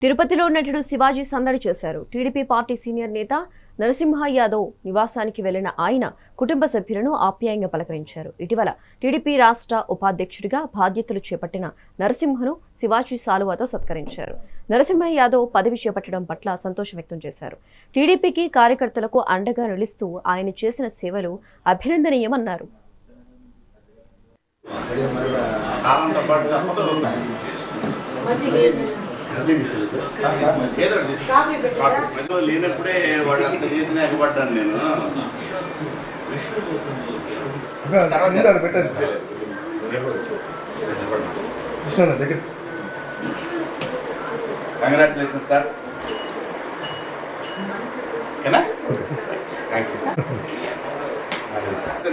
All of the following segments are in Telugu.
తిరుపతిలో నటుడు శివాజీ సందడి చేశారు. టీడీపీ పార్టీ సీనియర్ నేత నరసింహ యాదవ్ నివాసానికి వెళ్లిన ఆయన కుటుంబ సభ్యులను ఆప్యాయంగా పలకరించారు. ఇటీవల టీడీపీ రాష్ట్ర ఉపాధ్యక్షుడిగా బాధ్యతలు చేపట్టిన నరసింహను శివాజీ సాలువాతో సత్కరించారు. నరసింహ యాదవ్ పదవి చేపట్టడం పట్ల సంతోషం వ్యక్తం చేశారు. టీడీపీకి కార్యకర్తలకు అండగా నిలుస్తూ ఆయన చేసిన సేవలు అభినందనీయమన్నారు. లేనప్పుడే వాళ్ళంతా చేసిన ఎగబడ్డాను నేను. Congratulation sir.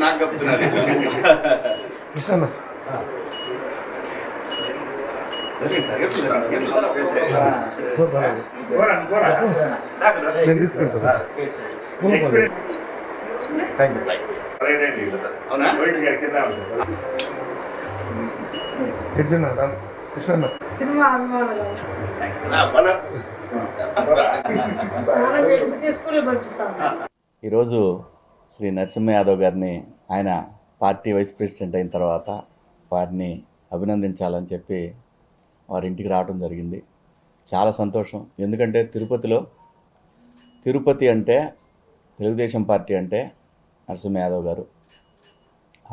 నాకు చెప్తున్నారు ఈరోజు శ్రీ నరసింహ యాదవ్ గారిని ఆయన పార్టీ వైస్ ప్రెసిడెంట్ అయిన తర్వాత వారిని అభినందించాలని చెప్పి వారి ఇంటికి రావడం జరిగింది. చాలా సంతోషం. ఎందుకంటే తిరుపతి అంటే తెలుగుదేశం పార్టీ అంటే నరసింహ యాదవ్ గారు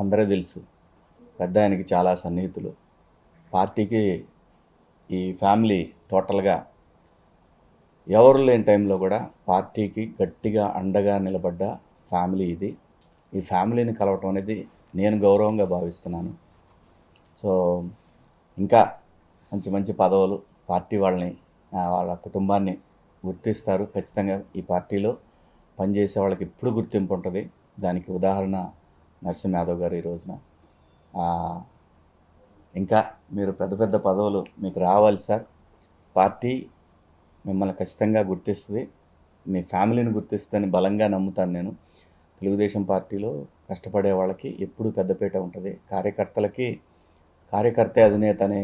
అందరూ తెలుసు. పెద్ద ఆయనకి చాలా సన్నిహితులు. పార్టీకి ఈ ఫ్యామిలీ టోటల్గా ఎవరు లేని టైంలో కూడా పార్టీకి గట్టిగా అండగా నిలబడ్డ ఫ్యామిలీ ఇది. ఈ ఫ్యామిలీని కలవటం అనేది నేను గౌరవంగా భావిస్తున్నాను. సో ఇంకా మంచి మంచి పదవులు పార్టీ వాళ్ళని వాళ్ళ కుటుంబాన్ని గుర్తిస్తారు. ఖచ్చితంగా ఈ పార్టీలో పనిచేసే వాళ్ళకి ఎప్పుడు గుర్తింపు ఉంటుంది. దానికి ఉదాహరణ నరసింహ యాదవ్ గారు. ఈ రోజున ఇంకా మీరు పెద్ద పెద్ద పదవులు మీకు రావాలి సార్. పార్టీ మిమ్మల్ని ఖచ్చితంగా గుర్తిస్తుంది. మీ ఫ్యామిలీని గుర్తిస్తుందని బలంగా నమ్ముతాను నేను. తెలుగుదేశం పార్టీలో కష్టపడే వాళ్ళకి ఎప్పుడు పెద్దపీట ఉంటుంది. కార్యకర్తే అధినేత అనే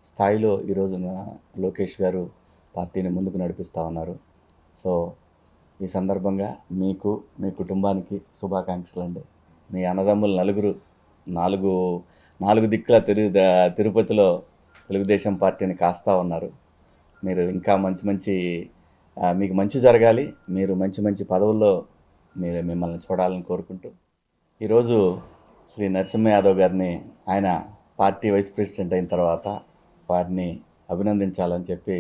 స్థాయిలో ఈరోజున లోకేష్ గారు పార్టీని ముందుకు నడిపిస్తూ ఉన్నారు. సో ఈ సందర్భంగా మీకు మీ కుటుంబానికి శుభాకాంక్షలు అండి. మీ అన్నదమ్ములు నాలుగు దిక్కుల తిరుపతిలో తెలుగుదేశం పార్టీని కాస్తూ ఉన్నారు. మీరు ఇంకా మీకు మంచి జరగాలి. మీరు మంచి పదవుల్లో మిమ్మల్ని చూడాలని కోరుకుంటూ ఈరోజు శ్రీ నరసింహ యాదవ్ గారిని ఆయన పార్టీ వైస్ ప్రెసిడెంట్ అయిన తర్వాత వారిని అభినందించాలని చెప్పి